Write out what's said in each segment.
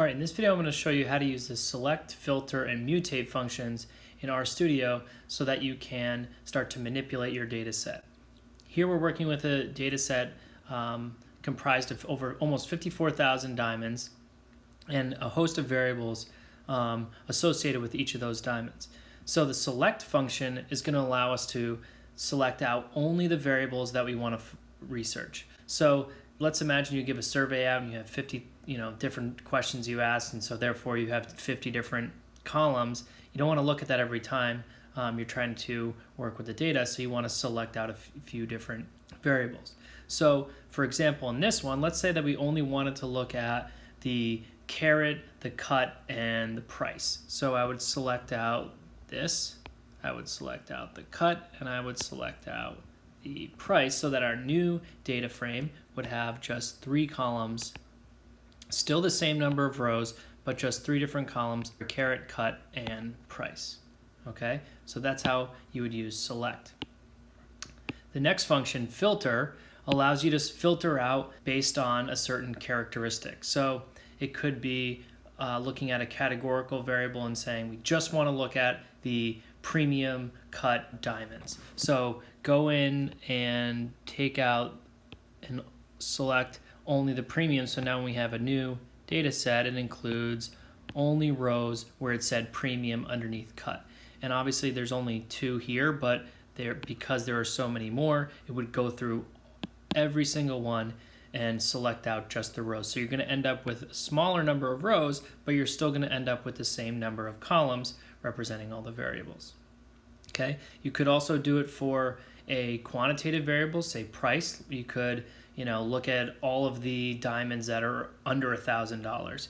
All right, in this video I'm going to show you how to use the select, filter, and mutate functions in RStudio so that you can start to manipulate your data set. Here we're working with a data set comprised of over almost 54,000 diamonds and a host of variables associated with each of those diamonds. So the select function is going to allow us to select out only the variables that we want to research. So let's imagine you give a survey out and you have 50 different questions you ask, and so therefore you have 50 different columns. You don't want to look at that every time you're trying to work with the data, so you want to select out a few different variables. So for example, in this one, let's say that we only wanted to look at the carat, the cut, and the price. So I would select out this, I would select out the cut, and I would select out the price so that our new data frame would have just 3 columns, still the same number of rows, but just 3 different columns: carat, cut, and price. Okay, so that's how you would use select. The next function, filter, allows you to filter out based on a certain characteristic. So it could be looking at a categorical variable and saying we just want to look at the premium cut diamonds. So go in and take out and select only the premium. So now we have a new data set. It includes only rows where it said premium underneath cut. And obviously there's only 2 here, but because there are so many more, it would go through every single one and select out just the rows. So you're going to end up with a smaller number of rows, but you're still going to end up with the same number of columns representing all the variables. Okay, you could also do it for a quantitative variable, say price. You could look at all of the diamonds that are under $1,000.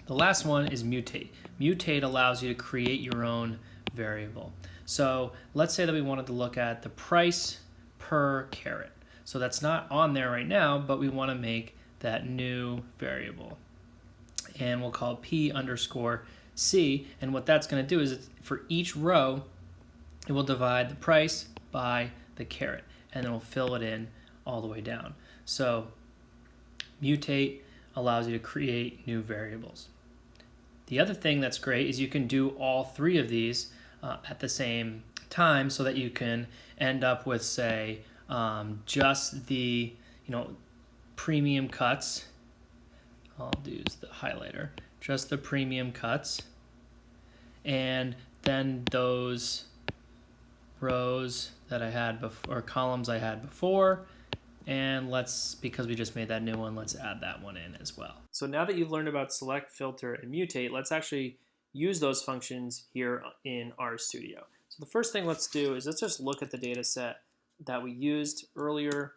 The last one is mutate. Mutate allows you to create your own variable. So let's say that we wanted to look at the price per carat. So that's not on there right now, but we want to make that new variable. And we'll call it P_C. And what that's going to do is for each row, it will divide the price by the carat, and then we'll fill it in all the way down. So mutate allows you to create new variables. The other thing that's great is you can do all 3 of these at the same time, so that you can end up with, say, just the premium cuts. I'll use the highlighter, just the premium cuts, and then those rows that I had before, or columns I had before, and because we just made that new one, let's add that one in as well. So now that you've learned about select, filter, and mutate, let's actually use those functions here in RStudio. So the first thing let's do is let's just look at the data set that we used earlier,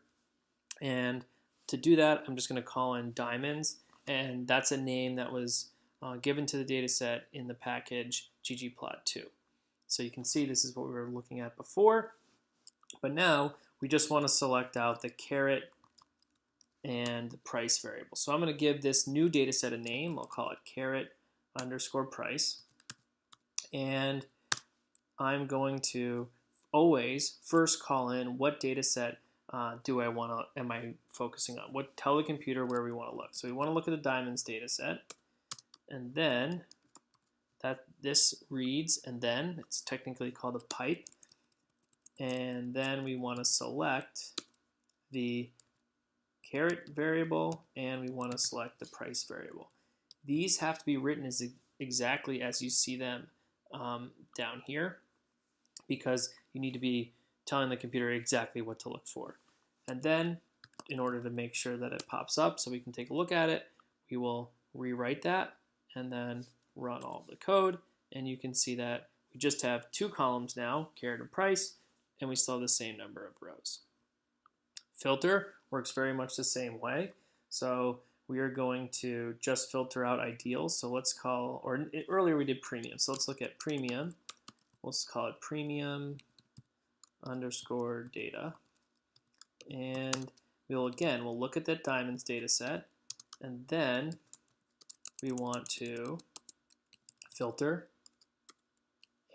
and to do that I'm just going to call in diamonds, and that's a name that was given to the data set in the package ggplot2. So you can see this is what we were looking at before, but now we just want to select out the carat and the price variable. So I'm going to give this new data set a name. I'll call it carat_price, and I'm going to always first call in what data set am I focusing on? Tell the computer where we want to look. So we want to look at the diamonds data set, and then this reads, and then it's technically called a pipe, and then we want to select the carat variable, and we want to select the price variable. These have to be written exactly as you see them down here, because you need to be telling the computer exactly what to look for. And then in order to make sure that it pops up so we can take a look at it, we will rewrite that and then run all the code, and you can see that we just have 2 columns now, carat and price, and we still have the same number of rows. Filter works very much the same way. So we are going to just filter out ideals. So let's call, or earlier we did premium. So let's look at premium. Let's call it premium_data. And we'll look at that diamonds data set, and then we want to filter,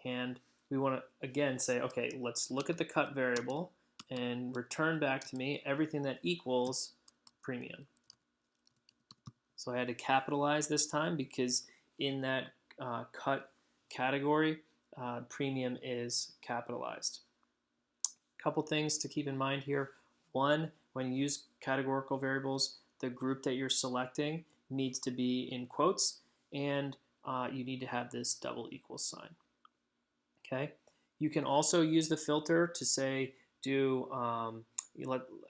and we want to again say, okay, let's look at the cut variable and return back to me everything that equals premium. So I had to capitalize this time because in that cut category, premium is capitalized. Couple things to keep in mind here. One, when you use categorical variables, the group that you're selecting needs to be in quotes, and you need to have this double equal sign. Okay. You can also use the filter to say do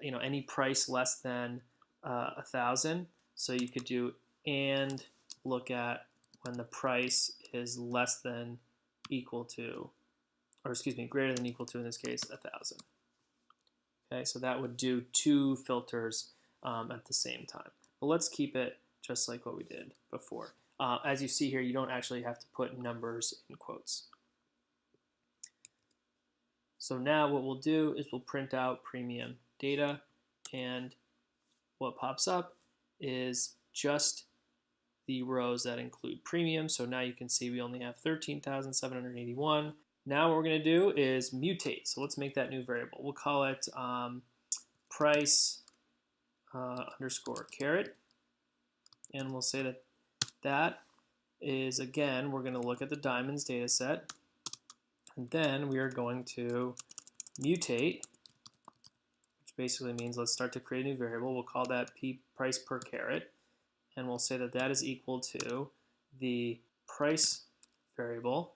any price less than 1,000. So you could do and look at when the price is less than equal to, or excuse me, greater than equal to, in this case, 1,000. Okay, so that would do two filters at the same time. But let's keep it just like what we did before. As you see here, you don't actually have to put numbers in quotes. So now what we'll do is we'll print out premium data, and what pops up is just the rows that include premium. So now you can see we only have 13,781. Now what we're going to do is mutate. So let's make that new variable. We'll call it price underscore caret. And we'll say that that is, again, we're going to look at the diamonds data set. And then we are going to mutate, which basically means let's start to create a new variable. We'll call that price per caret. And we'll say that that is equal to the price variable.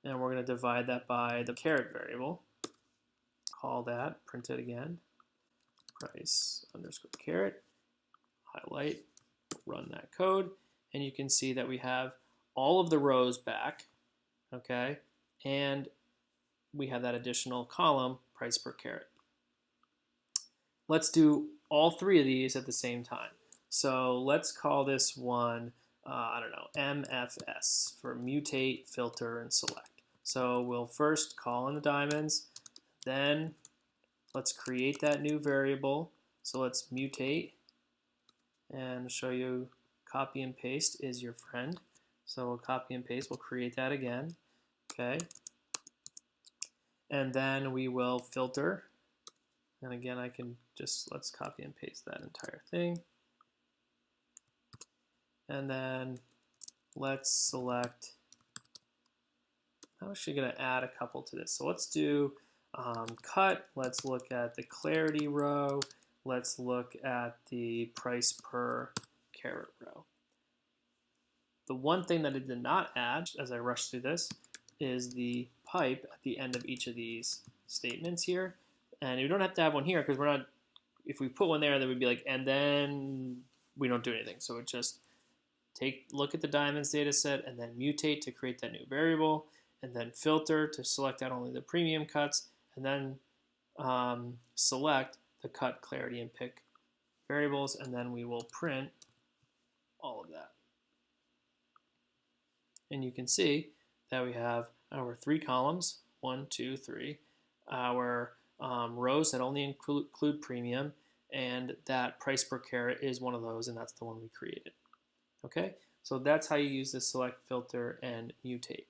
And we're going to divide that by the caret variable. Call that, print it again, price underscore caret, highlight, run that code, and you can see that we have all of the rows back, okay, and we have that additional column, price per caret. Let's do all three of these at the same time. So let's call this one, I don't know, MFS for mutate, filter, and select. So we'll first call in the diamonds, then let's create that new variable. So let's mutate and show you copy and paste is your friend. So we'll copy and paste, we'll create that again, okay? And then we will filter. And again, I can just, let's copy and paste that entire thing. And then let's select, I'm actually going to add a couple to this. So let's do cut. Let's look at the clarity row. Let's look at the price per caret row. The one thing that I did not add as I rushed through this is the pipe at the end of each of these statements here. And you don't have to have one here because we're not, if we put one there, then we'd be like, and then we don't do anything. So it just look at the diamonds data set and then mutate to create that new variable, and then filter to select out only the premium cuts, and then select the cut, clarity, and pick variables, and then we will print all of that. And you can see that we have our three columns, 1, 2, 3, our rows that only include premium, and that price per caret is one of those, and that's the one we created. Okay, so that's how you use the select, filter, and mutate.